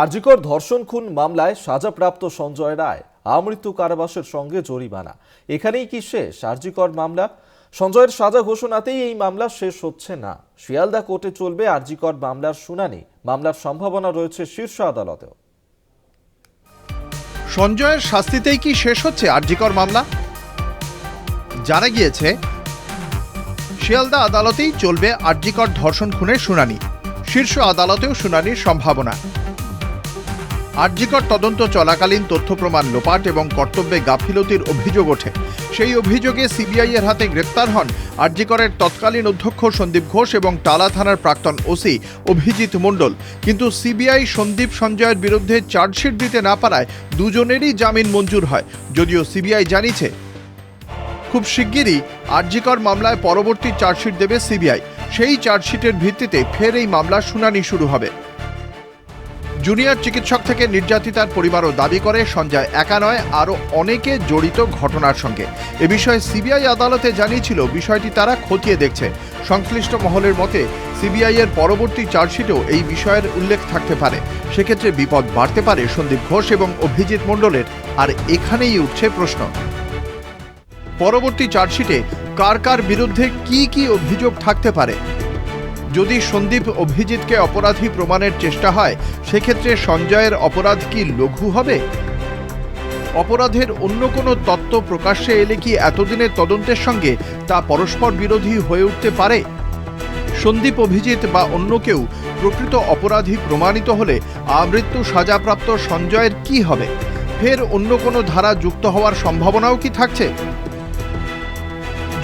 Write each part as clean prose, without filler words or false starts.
আরজিকর ধর্ষণ খুন মামলায় সাজাপ্রাপ্ত সঞ্জয় রায় আমৃত্যু কারাবাসের সঙ্গে জরিমানা। এখানেই কি শেষ আরজিকর মামলা? সঞ্জয়ের সাজা ঘোষণাতেই এই মামলা শেষ হচ্ছে না। শিয়ালদা কোর্টে চলবে আরজিকর মামলার শুনানি। মামলার সম্ভাবনা রয়েছে শীর্ষ আদালতেও। সঞ্জয়ের শাস্তিতেই কি শেষ হচ্ছে আরজিকর মামলা? জানা গিয়েছে শিয়ালদা আদালতেই চলবে আরজিকর ধর্ষণ খুনের শুনানি। শীর্ষ আদালতেও শুনানির সম্ভাবনা। আরজিকর তদন্ত চলাকালীন তথ্য প্রমাণ লোপাট এবং কর্তব্যে গাফিলতির অভিযোগ ওঠে। সেই অভিযোগে সিবিআই এর হাতে গ্রেপ্তার হন আরজিকরের তৎকালীন অধ্যক্ষ সন্দীপ ঘোষ এবং টালা থানার প্রাক্তন ওসি অভিজিৎ মণ্ডল। কিন্তু সিবিআই সন্দীপ সঞ্জয়ের বিরুদ্ধে চার্জশিট দিতে না পারায় দুজনেরই জামিন মঞ্জুর হয়। যদিও সিবিআই জানিয়েছে খুব শিগগিরই আরজিকর মামলায় পরবর্তী চার্জশিট দেবে সিবিআই। সেই চার্জশিটের ভিত্তিতে ফের এই মামলার শুনানি শুরু হবে। জুনিয়র চিকিৎসক থেকে নির্যাতিতার পরিবারও দাবি করে সঞ্জয় একা নয়, আরও অনেকে জড়িত ঘটনার সঙ্গে। এ বিষয়ে সিবিআই আদালতে জানিয়েছিল বিষয়টি তারা খতিয়ে দেখছে। সংশ্লিষ্ট মহলের মতে সিবিআই এর পরবর্তী চার্জশিটেও এই বিষয়ের উল্লেখ থাকতে পারে। সেক্ষেত্রে বিপদ বাড়তে পারে সন্দীপ ঘোষ এবং অভিজিৎ মণ্ডলের। আর এখানেই উঠছে প্রশ্ন, পরবর্তী চার্জশিটে কার কার বিরুদ্ধে কি কি অভিযোগ থাকতে পারে। যদি সন্দীপ অভিজিৎকে অপরাধী প্রমাণের চেষ্টা হয়, সেক্ষেত্রে সঞ্জয়ের অপরাধ কি লঘু হবে? অপরাধের অন্য কোনো তত্ত্ব প্রকাশ্যে এলে কি এতদিনের তদন্তের সঙ্গে তা পরস্পর বিরোধী হয়ে উঠতে পারে? সন্দীপ অভিজিৎ বা অন্য কেউ প্রকৃত অপরাধী প্রমাণিত হলে আমৃত্যু সাজাপ্রাপ্ত সঞ্জয়ের কি হবে? ফের অন্য কোনো ধারা যুক্ত হওয়ার সম্ভাবনাও কি থাকছে?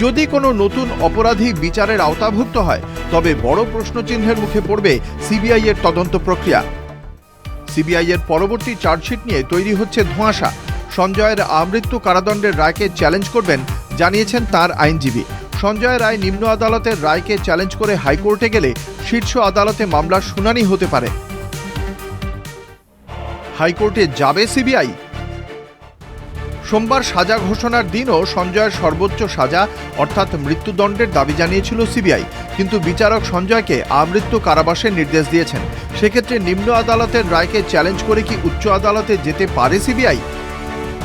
যদি কোনো নতুন অপরাধী বিচারের আওতাভুক্ত হয়, তবে বড় প্রশ্নচিহ্নের মুখে পড়বে সিবিআই এর তদন্ত প্রক্রিয়া। সিবিআই এর পরবর্তী চার্জশিট নিয়ে তৈরি হচ্ছে ধোঁয়াশা। সঞ্জয়ের আমৃত্যু কারাদণ্ডের রায়কে চ্যালেঞ্জ করবেন জানিয়েছেন তার আইনজীবী। সঞ্জয় রায় নিম্ন আদালতের রায়কে চ্যালেঞ্জ করে হাইকোর্টে গেলে শীর্ষ আদালতে মামলার শুনানি হতে পারে। হাইকোর্টে যাবে সিবিআই। সোমবার সাজা ঘোষণার দিনও সঞ্জয়ের সর্বোচ্চ সাজা অর্থাৎ মৃত্যুদণ্ডের দাবি জানিয়েছিল সিবিআই। কিন্তু বিচারক সঞ্জয়কে আমৃত্যু কারাবাসের নির্দেশ দিয়েছেন। সেক্ষেত্রে নিম্ন আদালতের রায়কে চ্যালেঞ্জ করে কি উচ্চ আদালতে যেতে পারে সিবিআই?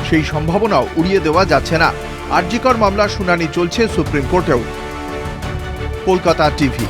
সেই সম্ভাবনাও উড়িয়ে দেওয়া যাচ্ছে না। আরজিকর মামলার শুনানি চলছে সুপ্রিম কোর্টেও। কলকাতা টিভি।